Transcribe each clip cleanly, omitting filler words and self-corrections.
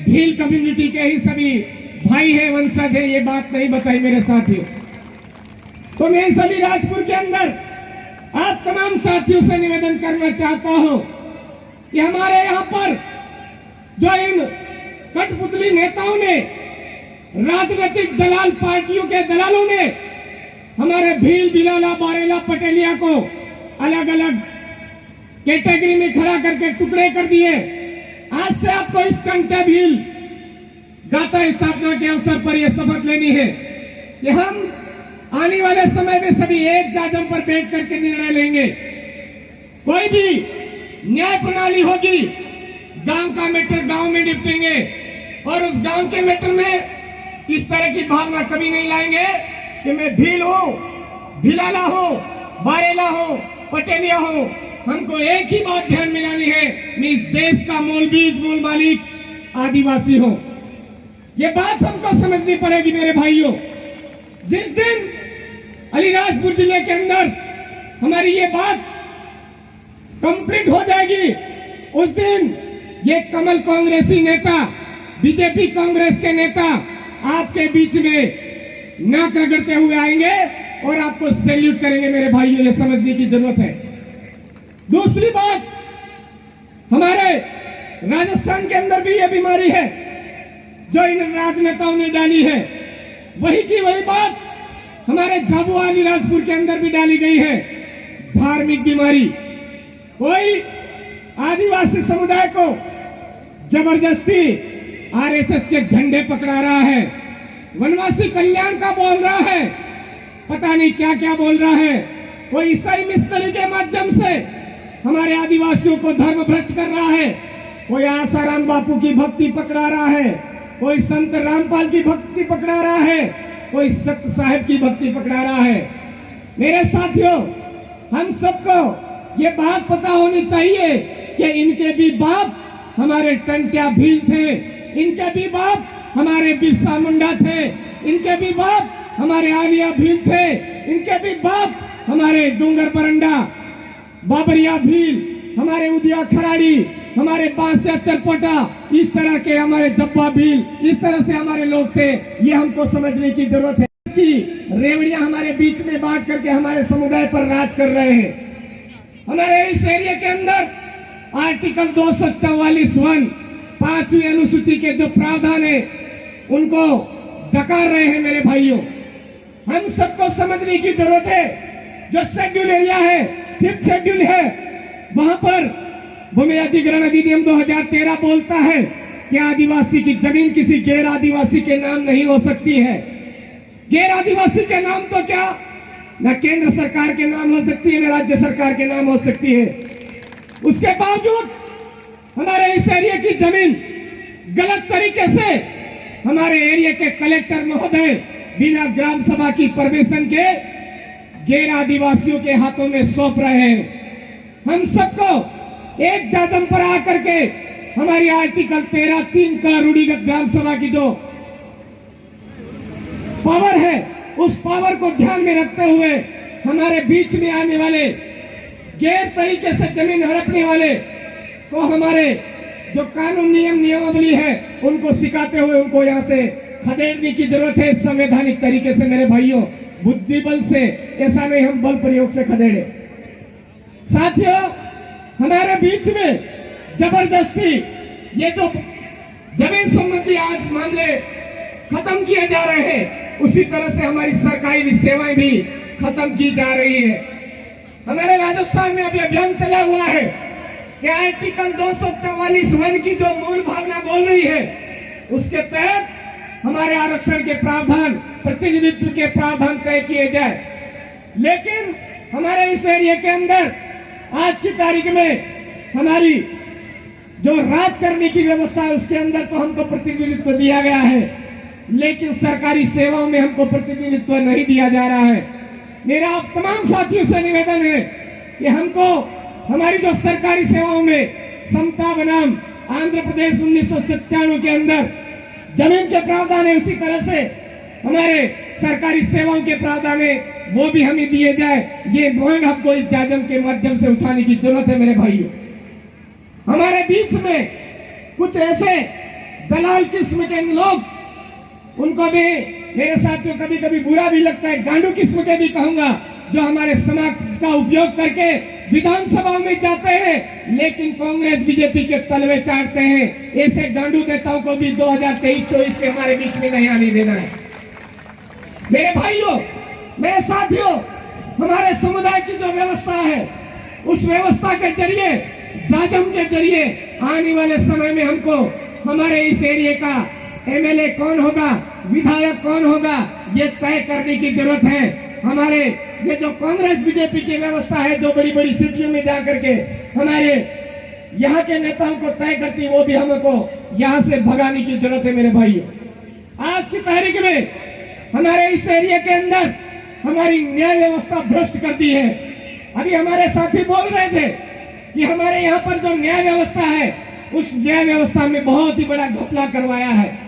Bhil community के ही सभी भाई हैं, वंशज हैं, ये बात नहीं बताई मेरे साथियों। तो मैं इस अलीराजपुर के अंदर आप तमाम साथियों से निवेदन करना चाहता हूं कि हमारे यहाँ पर जो इन कठपुतली नेताओं ने, राजनीतिक दलाल पार्टियों के दलालों ने हमारे भील, बिलाला, बारेला, पटेलिया को अलग अलग कैटेगरी में खड़ा करके टुकड़े कर दिए। आज से आपको इस कंटे भील गाथा स्थापना के अवसर पर यह शपथ लेनी है कि हम आने वाले समय में सभी एक जाजम पर बैठ करके निर्णय लेंगे। कोई भी न्याय प्रणाली होगी, गांव का मैटर गांव में निपटेंगे और उस गांव के मैटर में इस तरह की भावना कभी नहीं लाएंगे कि मैं भील हूं, भिलाला हूं, बारेला हूं, पटेलिया हूं। हमको एक ही बात ध्यान में लानी है, मैं इस देश का मूल बीज, मूल मालिक आदिवासी हूं। ये बात हमको समझनी पड़ेगी मेरे भाइयों। जिस दिन अलीराजपुर जिले के अंदर हमारी ये बात कंप्लीट हो जाएगी, उस दिन ये कमल कांग्रेसी नेता, बीजेपी कांग्रेस के नेता आपके बीच में नाक रगड़ते हुए आएंगे और आपको सैल्यूट करेंगे मेरे भाइयों। ये समझने की जरूरत है। दूसरी बात, हमारे राजस्थान के अंदर भी ये बीमारी है जो इन राजनेताओं ने डाली है। वही की वही बात हमारे झाबुआ अलीराजपुर के अंदर भी डाली गई है, धार्मिक बीमारी। कोई आदिवासी समुदाय को जबरदस्ती आरएसएस के झंडे पकड़ा रहा है, वनवासी कल्याण का बोल रहा है, पता नहीं क्या क्या बोल रहा है। कोई ईसाई मिस्त्री के माध्यम से हमारे आदिवासियों को धर्म भ्रष्ट कर रहा है, कोई आसाराम बापू की भक्ति पकड़ा रहा है, कोई संत रामपाल की भक्ति पकड़ा रहा है, कोई सत्य साहेब की भक्ति पकड़ा रहा है। मेरे साथियों, हम सबको ये बात पता होनी चाहिए कि इनके भी बाप हमारे टंटिया भील थे, इनके भी बाप हमारे बिरसा मुंडा थे, इनके भी बाप हमारे आलिया भील थे, इनके भी बाप हमारे डूंगर बरंडा, बाबरिया भील, हमारे उदिया खराड़ी, हमारे बांसिया चरपटा, इस तरह के हमारे जब्बा भील, इस तरह से हमारे लोग थे। ये हमको समझने की जरूरत है कि रेवड़ियां हमारे बीच में बांट करके हमारे समुदाय पर राज कर रहे हैं। हमारे इस एरिया के अंदर आर्टिकल 244(1) 5वीं अनुसूची के जो प्रावधान है उनको डकार रहे हैं मेरे भाइयों। हम सबको समझने की जरूरत है, जो शेड्यूल एरिया है, 5th शेड्यूल है, वहां पर भूमि अधिग्रहण अधिनियम 2013 बोलता है कि आदिवासी की जमीन किसी गैर आदिवासी के नाम नहीं हो सकती है। गैर आदिवासी के नाम तो क्या, न केंद्र सरकार के नाम हो सकती है, न राज्य सरकार के नाम हो सकती है। उसके बावजूद हमारे इस एरिया की जमीन गलत तरीके से हमारे एरिया के कलेक्टर महोदय बिना ग्राम सभा की परमिशन के गैर आदिवासियों के हाथों में सौंप रहे हैं। हम सबको एक जाजम पर आकर के हमारी आर्टिकल 13(3) का रूढ़िगत ग्राम सभा की जो पावर है, उस पावर को ध्यान में रखते हुए हमारे बीच में आने वाले गैर तरीके से जमीन हड़पने वाले को हमारे जो कानून नियम नियमावली है उनको सिखाते हुए उनको यहाँ से खदेड़ने की जरूरत है, संवैधानिक तरीके से मेरे भाइयों, बुद्धि बल से, ऐसा नहीं हम बल प्रयोग से खदेड़े। साथियों, हमारे बीच में जबरदस्ती ये जो जमीन संबंधी आज मामले खत्म किए जा रहे हैं, उसी तरह से हमारी सरकारी सेवाएं भी खत्म की जा रही है। हमारे राजस्थान में अभी अभियान चला हुआ है कि आर्टिकल 244(1) की जो मूल भावना बोल रही है, उसके तहत हमारे आरक्षण के प्रावधान, प्रतिनिधित्व के प्रावधान तय किए जाए। लेकिन हमारे इस एरिया के अंदर आज की तारीख में हमारी जो राज करने की व्यवस्था है उसके अंदर तो हमको प्रतिनिधित्व दिया गया है, लेकिन सरकारी सेवाओं में हमको प्रतिनिधित्व नहीं दिया जा रहा है। मेरा आप तमाम साथियों से निवेदन है कि हमको हमारी जो सरकारी सेवाओं में समता बनाम आंध्र प्रदेश 1997 के अंदर जमीन के प्रावधान है, उसी तरह से हमारे सरकारी सेवाओं के प्रावधान है, वो भी हमें दिए जाए। ये मांग हमको इस जाजम के माध्यम से उठाने की जरूरत है मेरे भाइयों। हमारे बीच में कुछ ऐसे दलाल किस्म के लोग, उनको भी मेरे साथियों कभी कभी बुरा भी लगता है, गांडू किस्म के भी कहूंगा, जो हमारे समाज का उपयोग करके विधानसभा में जाते हैं लेकिन कांग्रेस बीजेपी के तलवे चाटते हैं। ऐसे गांडू नेताओं को भी 2023-24 में हमारे बीच में नहीं आने देना है। मेरे भाइयों, मेरे साथियों, हमारे समुदाय की जो व्यवस्था है, उस व्यवस्था के जरिए, जाजम के जरिए आने वाले समय में हमको हमारे इस एरिया का एमएलए कौन होगा, विधायक कौन होगा, ये तय करने की जरूरत है। हमारे ये जो कांग्रेस बीजेपी की व्यवस्था है, जो बड़ी बड़ी सिटियों में जाकर के हमारे यहाँ के नेताओं को तय करती है, वो भी हमको यहाँ से भगाने की जरूरत है। मेरे भाइयों, आज की तारीख में हमारे इस एरिया के अंदर हमारी न्याय व्यवस्था भ्रष्ट कर दी है। अभी हमारे साथी बोल रहे थे कि हमारे यहाँ पर जो न्याय व्यवस्था है, उस न्याय व्यवस्था में बहुत ही बड़ा घपला करवाया है।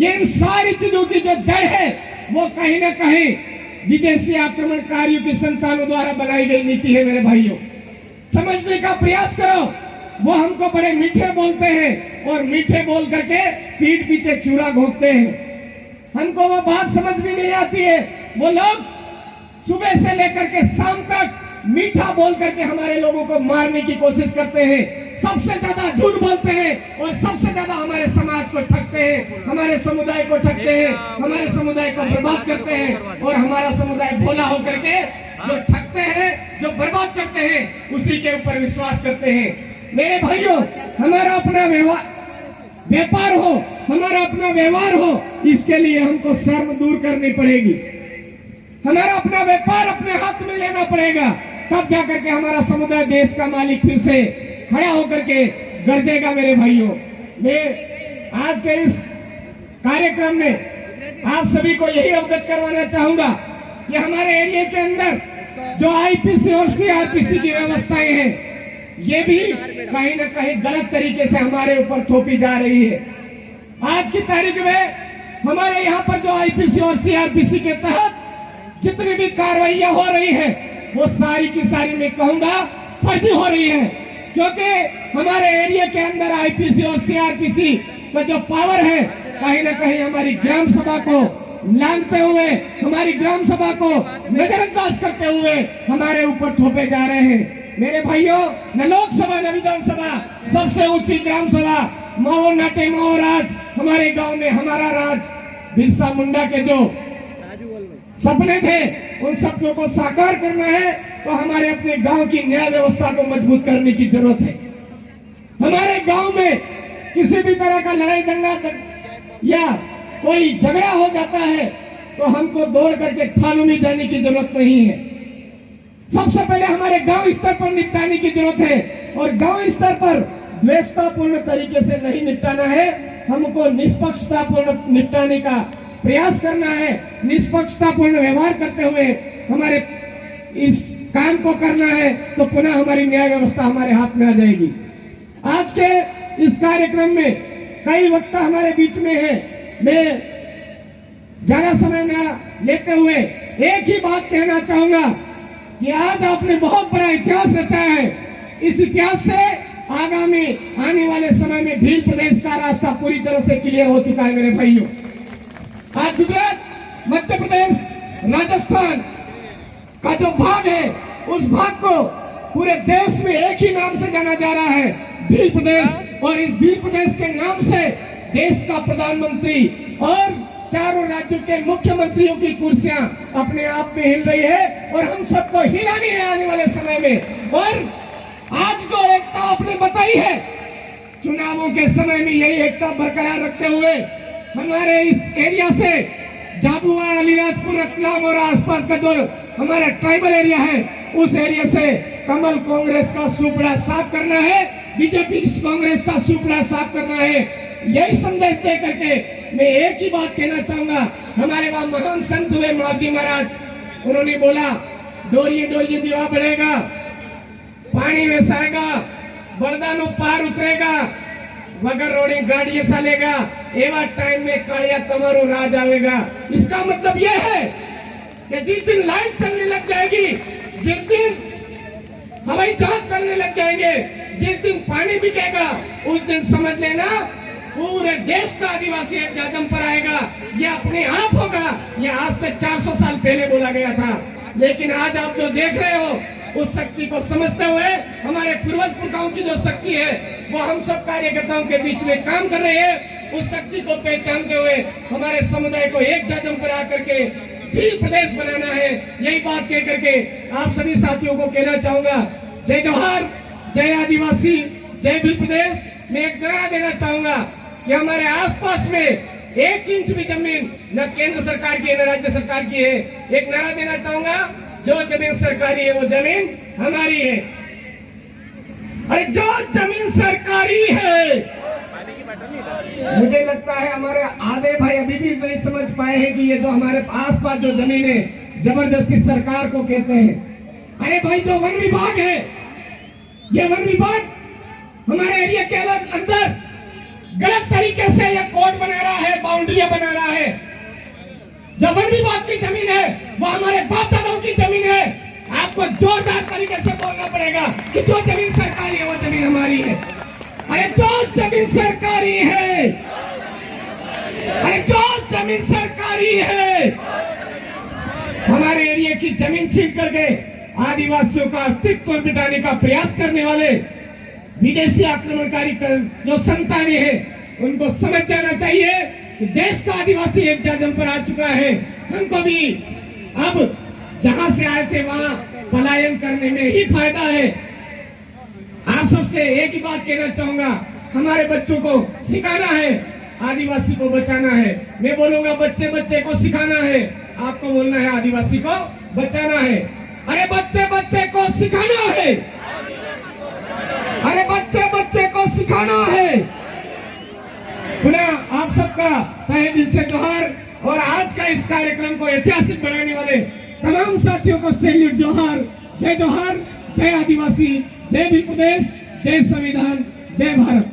ये इन सारी चीजों की जो जड़ है, वो कहीं ना कहीं विदेशी आक्रमणकारियों की संतानों द्वारा बनाई गई नीति है। मेरे भाइयों, समझने का प्रयास करो। वो हमको बड़े मीठे बोलते हैं और मीठे बोल करके पीठ पीछे चूरा घोंपते हैं। हमको वो बात समझ भी नहीं आती है। वो लोग सुबह से लेकर के शाम तक मीठा बोल करके हमारे लोगों को मारने की कोशिश करते हैं। सबसे ज्यादा झूठ बोलते हैं और सबसे ज्यादा हमारे समाज को ठगते हैं, हमारे समुदाय को ठगते हैं, हमारे समुदाय को बर्बाद करते हैं। और हमारा समुदाय भोला होकर के जो ठगते हैं, जो बर्बाद करते हैं, उसी के ऊपर विश्वास करते हैं। मेरे भाइयों, हमारा अपना व्यापार हो, हमारा अपना व्यवहार हो, इसके लिए हमको शर्म दूर करनी पड़ेगी। हमारा अपना व्यापार अपने हाथ में लेना पड़ेगा, तब जाकर के हमारा समुदाय देश का मालिक फिर से खड़ा होकर के गरजेगा। मेरे भाइयों, मैं आज के इस कार्यक्रम में आप सभी को यही अवगत करवाना चाहूंगा कि हमारे एरिया के अंदर जो आईपीसी और सीआरपीसी की व्यवस्थाएं हैं, ये भी कहीं ना कहीं गलत तरीके से हमारे ऊपर थोपी जा रही है। आज की तारीख में हमारे यहाँ पर जो आईपीसी और सीआरपीसी के तहत जितनी भी कार्रवाइयां हो रही है, वो सारी की सारी मैं कहूंगा फर्जी हो रही है। क्योंकि हमारे एरिया के अंदर आईपीसी और सीआरपीसी का जो पावर है, कहीं ना कहीं हमारी ग्राम सभा को लांघते हुए, हमारी ग्राम सभा को नजरअंदाज करते हुए हमारे ऊपर थोपे जा रहे हैं। मेरे भाइयों, न लोकसभा न विधानसभा, सबसे ऊंची ग्राम सभा, माओ नाटे माओ राज, हमारे गांव में हमारा राज, बिरसा मुंडा के जो सपने थे, उन सपनों को साकार करना है तो हमारे अपने गांव की न्याय व्यवस्था को मजबूत करने की जरूरत है। हमारे गांव में किसी भी तरह का लड़ाई दंगा या कोई झगड़ा हो जाता है तो हमको दौड़ करके थानों में जाने की जरूरत नहीं है। सबसे पहले हमारे गांव स्तर पर निपटाने की जरूरत है, और गांव स्तर पर द्वेषतापूर्ण तरीके से नहीं निपटाना है, हमको निष्पक्षतापूर्ण निपटाने का प्रयास करना है। निष्पक्षतापूर्ण व्यवहार करते हुए हमारे इस काम को करना है, तो पुनः हमारी न्याय व्यवस्था हमारे हाथ में आ जाएगी। आज के इस कार्यक्रम में कई वक्ता हमारे बीच में है। मैं ज्यादा समय न लेते हुए एक ही बात कहना चाहूंगा कि आज आपने बहुत बड़ा इतिहास रचाया है। इस इतिहास से आगामी आने वाले समय में भील प्रदेश का रास्ता पूरी तरह से क्लियर हो चुका है। मेरे भाइयों, आज गुजरात, मध्य प्रदेश, राजस्थान का जो भाग है, उस भाग को पूरे देश में एक ही नाम से जाना जा रहा है, भील प्रदेश। और इस भील प्रदेश के नाम से देश का प्रधानमंत्री और चारों राज्यों के मुख्यमंत्रियों की कुर्सियां अपने आप में हिल रही है, और हम सबको हिलानी है आने वाले समय में। और आज जो एकता आपने बताई है, चुनावों के समय में यही एकता बरकरार रखते हुए हमारे इस एरिया से झाबुआ, अलीराजपुर, रतलाम और आसपास का जो हमारा ट्राइबल एरिया है, उस एरिया से कमल कांग्रेस का सुपड़ा साफ करना है, बीजेपी कांग्रेस का सुपड़ा साफ करना है। यही संदेश दे करके मैं एक ही बात कहना चाहूंगा। हमारे वहां महान संत हुए मावजी महाराज, उन्होंने बोला, डोरिये डोरिये दीवा बढ़ेगा, पानी वसाएगा, बरदानो पार उतरेगा, वगर रोड़ी गाड़ी चलेगा, एवा टाइम में कालिया तमारो राज आवेगा। इसका मतलब यह है कि जिस दिन लाइट चलने लग जाएगी, जिस दिन हवाई जहाज चलने लग जाएंगे, जिस दिन पानी बिकेगा, उस दिन समझ लेना पूरे देश का आदिवासी एक जाजम पर आएगा, ये अपने आप होगा। ये आज से 400 साल पहले बोला गया था, लेकिन आज आप जो देख रहे हो उस शक्ति को समझते हुए हमारे पूर्वज पुरखाओं की जो शक्ति है वो हम सब कार्यकर्ताओं के बीच में काम कर रही है। उस शक्ति को पहचानते हुए हमारे समुदाय को एक जाजम पर आकर के भील प्रदेश बनाना है। यही बात कह करके आप सभी साथियों को कहना चाहूंगा, जय जोहार, जय आदिवासी, जय भील प्रदेश। मैं एक नारा देना चाहूंगा कि हमारे आसपास में 1 इंच भी जमीन न केंद्र सरकार की है न राज्य सरकार की है। एक नारा देना चाहूंगा, जो जमीन सरकारी है वो जमीन हमारी है। अरे जो जमीन सरकारी है, मुझे लगता है हमारे आधे भाई अभी भी नहीं समझ पाए हैं कि ये जो हमारे आसपास जो जमीन है जबरदस्ती सरकार को कहते हैं। अरे भाई, जो वन विभाग है, ये वन विभाग हमारे एरिया के अंदर गलत तरीके से ये कोर्ट बना रहा है, बाउंड्रियां बना रहा है। जो वन विभाग की जमीन है वो हमारे बाप दादाओं की जमीन है। आपको जोरदार तरीके से बोलना पड़ेगा कि जो जमीन सरकारी है वो जमीन हमारी है। अरे जो जमीन सरकारी है, अरे जो जमीन सरकारी है, हमारे एरिया की जमीन छीन करके आदिवासियों का अस्तित्व मिटाने का प्रयास करने वाले विदेशी आक्रमणकारी जो संतानें हैं उनको समझ जाना चाहिए कि देश का आदिवासी एक जाजम पर आ चुका है। हमको भी अब जहां से आए थे वहां पलायन करने में ही फायदा है। आप सबसे एक ही बात कहना चाहूंगा, हमारे बच्चों को सिखाना है, आदिवासी को बचाना है। मैं बोलूंगा बच्चे बच्चे को सिखाना है, आपको बोलना है आदिवासी को बचाना है। अरे बच्चे बच्चे को सिखाना है, अरे बच्चे बच्चे को सिखाना है। पुनः आप सबका तहे दिल से जोहार, और आज का इस कार्यक्रम को ऐतिहासिक बनाने वाले तमाम साथियों को सैल्यूट। जोहार, जय जोहार, जय आदिवासी, जय भील प्रदेश, जय संविधान, जय भारत।